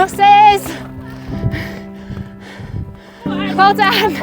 Horses! Well done!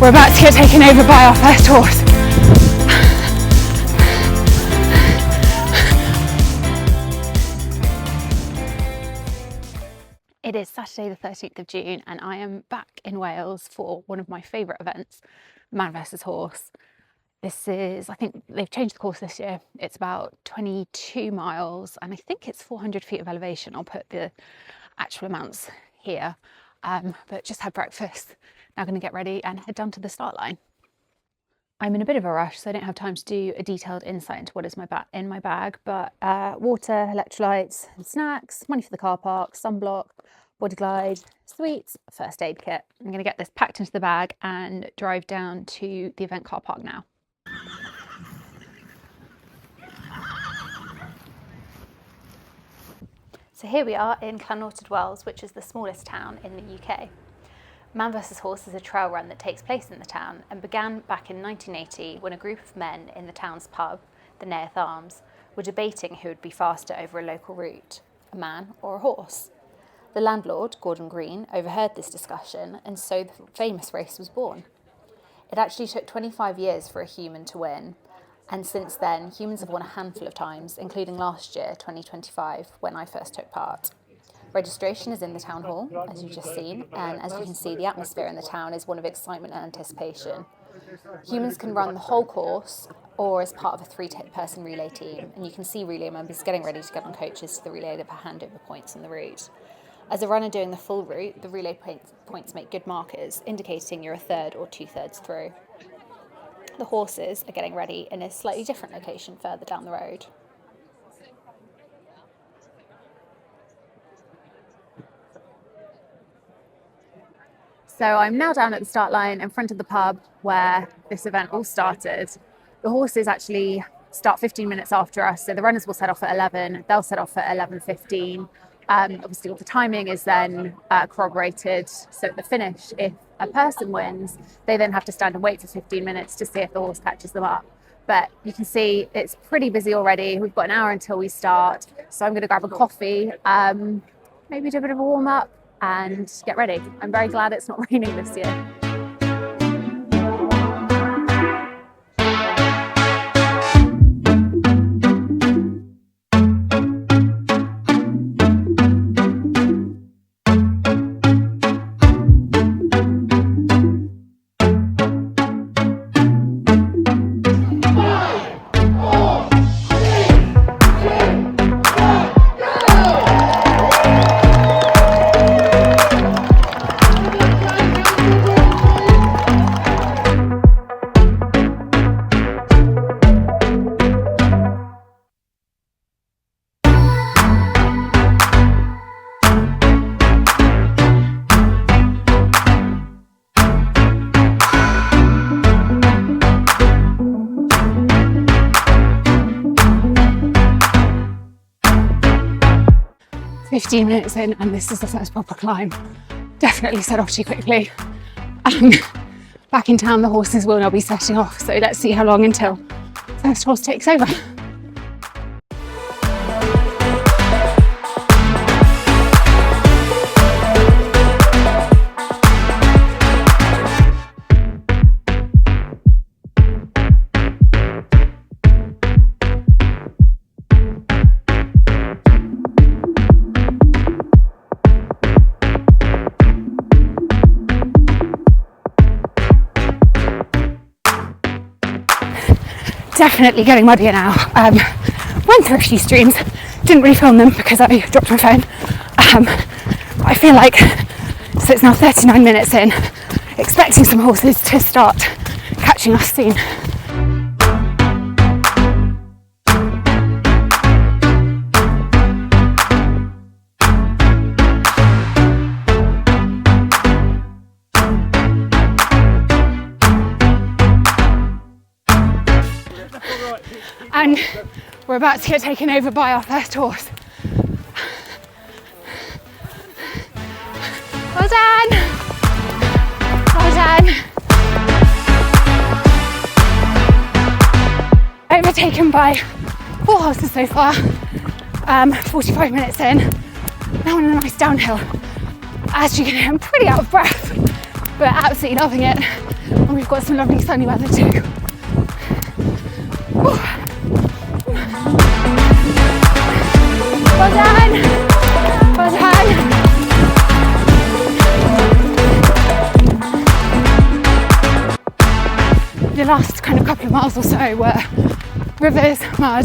We're about to get taken over by our first horse. It is Saturday the 13th of June and I am back in Wales for one of my favourite events, Man vs Horse. This is, I think they've changed the course this year. It's about 22 miles and I think it's 400 feet of elevation. I'll put the actual amounts here, but just had breakfast. Now going to get ready and head down to the start line. I'm in a bit of a rush, so I don't have time to do a detailed insight into what is in my bag, but water, electrolytes, snacks, money for the car park, sunblock, body glide, sweets, first aid kit. I'm going to get this packed into the bag and drive down to the event car park now. So here we are in Llanwrtyd Wells, which is the smallest town in the UK. Man vs Horse is a trail run that takes place in the town and began back in 1980 when a group of men in the town's pub, the Neuadd Arms, were debating who would be faster over a local route, a man or a horse. The landlord, Gordon Green, overheard this discussion and so the famous race was born. It actually took 25 years for a human to win, and since then humans have won a handful of times, including last year, 2025, when I first took part. Registration is in the town hall, as you've just seen, and as you can see, the atmosphere in the town is one of excitement and anticipation. Humans can run the whole course or as part of a 3-person relay team, and you can see relay members getting ready to get on coaches to the relay to hand over points on the route. As a runner doing the full route, the relay points make good markers, indicating you're a third or 2/3 through. The horses are getting ready in a slightly different location further down the road. So I'm now down at the start line in front of the pub where this event all started. The horses actually start 15 minutes after us, so the runners will set off at 11, they'll set off at 11:15. Obviously all the timing is then corroborated, so at the finish, if a person wins, they then have to stand and wait for 15 minutes to see if the horse catches them up. But you can see it's pretty busy already. We've got an hour until we start, so I'm going to grab a coffee, maybe do a bit of a warm-up, and get ready. I'm very glad it's not raining this year. "15 minutes in and this is the first proper climb. Definitely set off too quickly. Back in town the horses will now be setting off, so let's see how long until first horse takes over." Definitely getting muddier now. Went through a few streams, didn't really film them because I dropped my phone. I feel like, so it's now 39 minutes in, expecting some horses to start catching us soon. and we're about to get taken over by our first horse. Well done! Well done! Overtaken by 4 horses so far, 45 minutes in, now on a nice downhill. As you can hear, I'm pretty out of breath, but absolutely loving it. And we've got some lovely sunny weather too. Whew. Well done! Well done! The last kind of couple of miles or so were rivers, mud,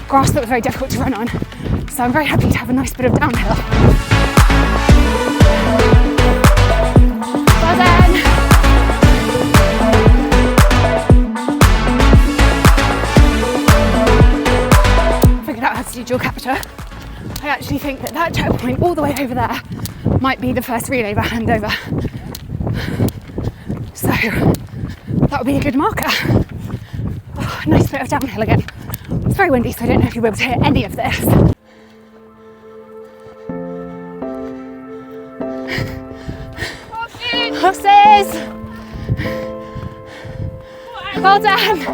grass that was very difficult to run on. So I'm very happy to have a nice bit of downhill. Well done! Figured out how to do dual capture. I actually think that that checkpoint all the way over there might be the first relay handover. So that would be a good marker. Oh, nice bit of downhill again. It's very windy, so I don't know if you'll be able to hear any of this. Horses! Well done!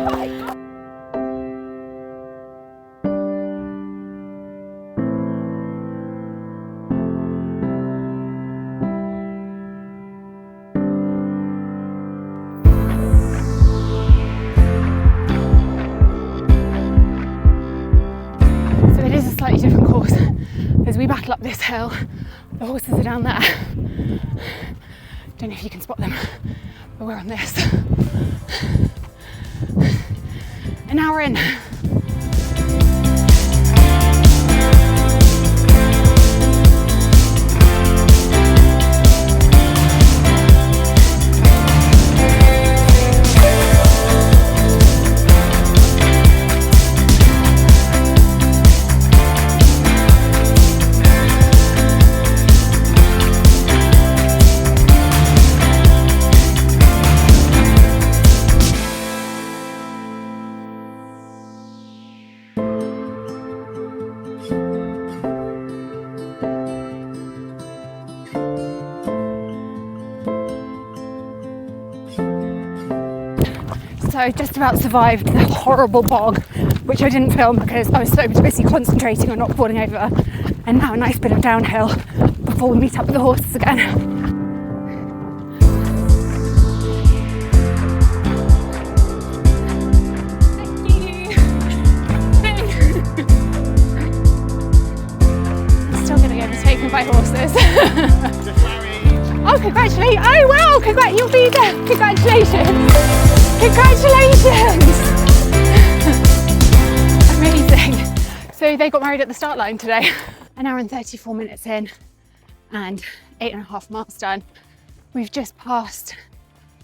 Slightly different course as we battle up this hill. The horses are down there. Don't know if you can spot them, but we're on this. An hour in. So I just about survived the horrible bog, which I didn't film because I was so busy concentrating on not falling over. And now a nice bit of downhill before we meet up with the horses again. Still going to get overtaken by horses. Oh, congratulations! Oh, wow! You'll be there! Congratulations! Congratulations! Amazing. So they got married at the start line today. An hour and 34 minutes in and 8.5 miles done. We've just passed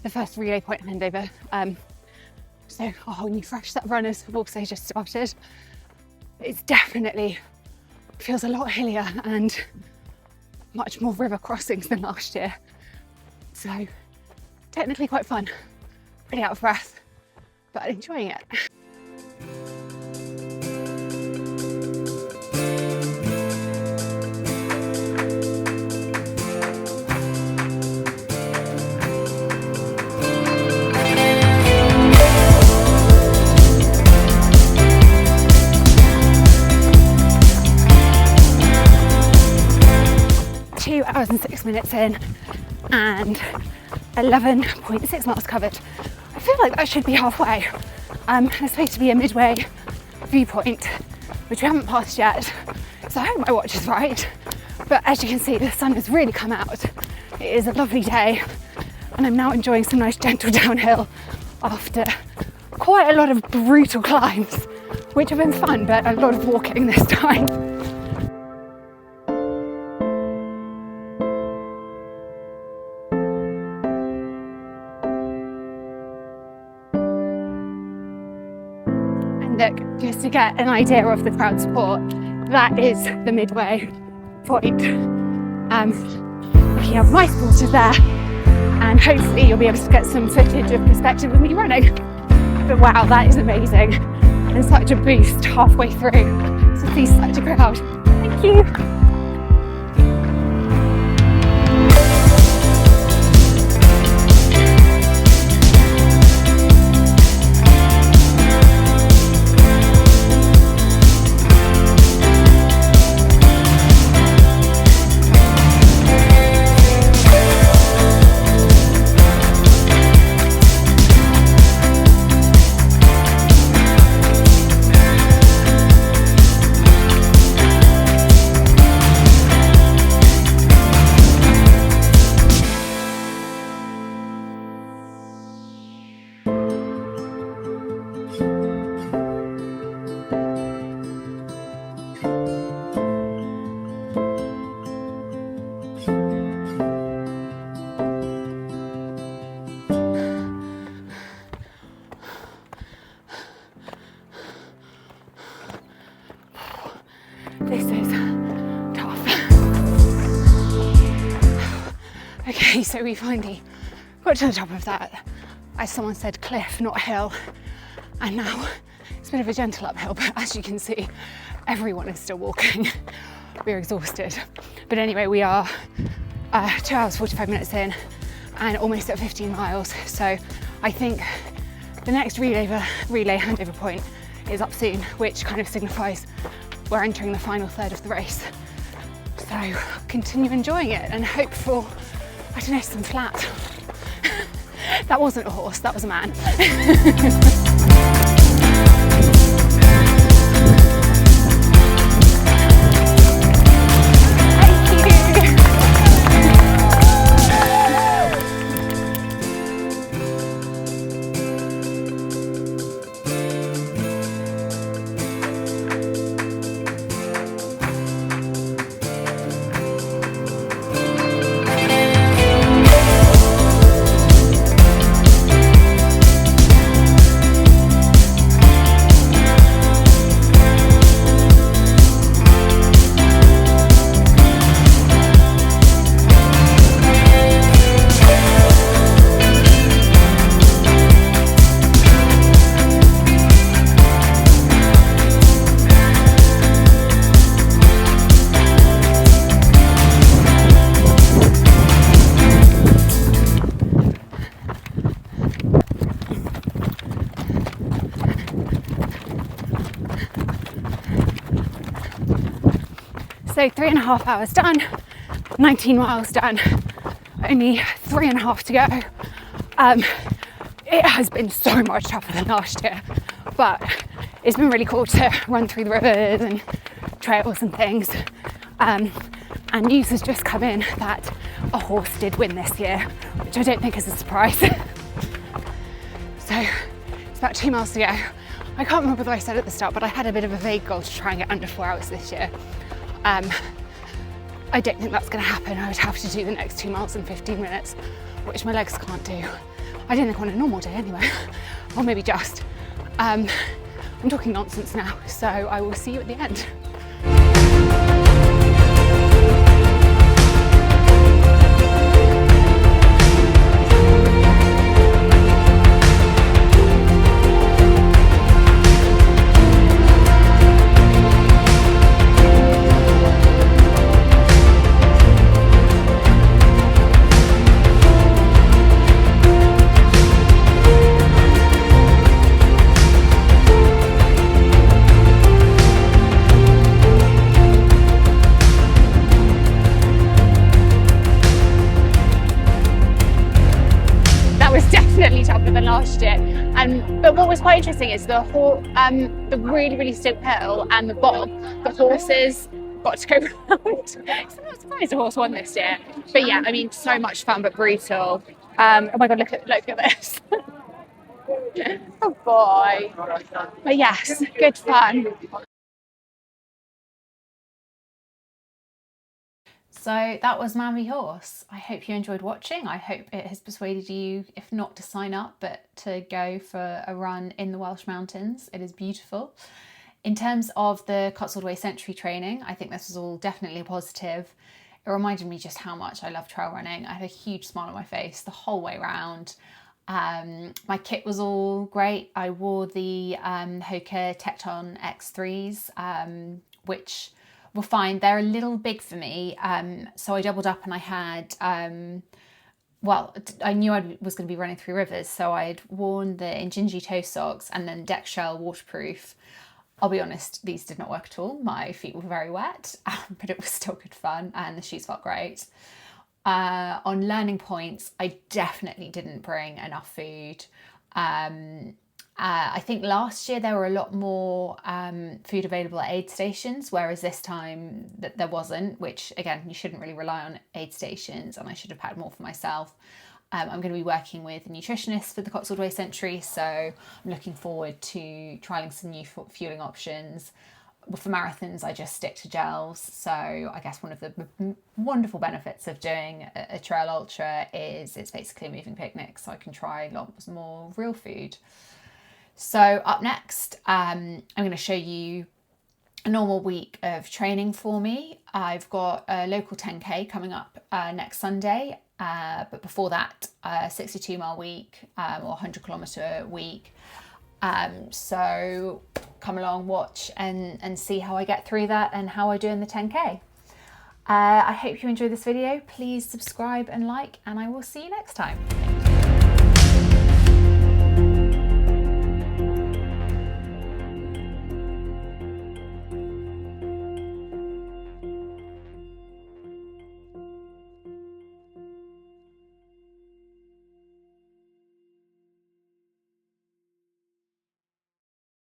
the first relay point handover. So a whole new fresh set of runners have also just started. It's definitely feels a lot hillier and much more river crossings than last year. So technically quite fun. Pretty out of breath, but enjoying it. 2 hours and 6 minutes in and 11.6 miles covered. I feel like that should be halfway. There's supposed to be a midway viewpoint, which we haven't passed yet, so I hope my watch is right. But as you can see, the sun has really come out. It is a lovely day, and I'm now enjoying some nice gentle downhill after quite a lot of brutal climbs, which have been fun, but a lot of walking this time. Look, just to get an idea of the crowd support, that is the midway point. Looking at my supporters there, and hopefully you'll be able to get some footage of perspective of me running. But wow, that is amazing. and such a boost halfway through. So see such a crowd. Thank you. This is tough. Okay, so we finally got to the top of that, as someone said, cliff, not hill. And now it's a bit of a gentle uphill, but as you can see, everyone is still walking. We're exhausted. But anyway, we are 2 hours, 45 minutes in and almost at 15 miles. So I think the next relay handover point is up soon, which kind of signifies we're entering the final third of the race. So continue enjoying it and hope for, I don't know, some flat. That wasn't a horse, that was a man. So 3.5 hours done, 19 miles done, only 3.5 to go. It has been so much tougher than last year, but it's been really cool to run through the rivers and trails and things. And news has just come in that a horse did win this year, which I don't think is a surprise. So it's about 2 miles to go. I can't remember what I said at the start, but I had a bit of a vague goal to try and get under 4 hours this year. I don't think that's going to happen. I would have to do the next 2 miles in 15 minutes, which my legs can't do. I don't think on a normal day anyway, or maybe just. I'm talking nonsense now, so I will see you at the end. Tougher than last year, but what was quite interesting is the really steep hill and the bog. The horses got to go round. So I'm not surprised a horse won this year. But yeah, I mean, so much fun but brutal. Oh my god, look at this. Oh boy. But yes, good fun. So that was Man v Horse. I hope you enjoyed watching. I hope it has persuaded you, if not to sign up, but to go for a run in the Welsh mountains. It is beautiful. In terms of the Cotswold Way Century training, I think this was all definitely positive. It reminded me just how much I love trail running. I had a huge smile on my face the whole way round. My kit was all great. I wore the Hoka Tecton X3s, which were fine. They're a little big for me, so I doubled up and I had, well, I knew I was going to be running through rivers, so I'd worn the Injinji toe socks and then Deck Shell waterproof. I'll be honest, these did not work at all. My feet were very wet, but it was still good fun and the shoes felt great. On learning points, I definitely didn't bring enough food. I think last year there were a lot more food available at aid stations, whereas this time there wasn't, which again, you shouldn't really rely on aid stations, and I should have packed more for myself. I'm going to be working with a nutritionist for the Cotswold Way Century, so I'm looking forward to trialling some new fueling options. For marathons, I just stick to gels. So I guess one of the wonderful benefits of doing a trail ultra is it's basically a moving picnic, so I can try lots more real food. So up next, I'm going to show you a normal week of training for me. I've got a local 10K coming up next Sunday, but before that, a 62-mile week or 100-kilometre week. So come along, watch and see how I get through that and how I do in the 10K. I hope you enjoyed this video. Please subscribe and like, and I will see you next time.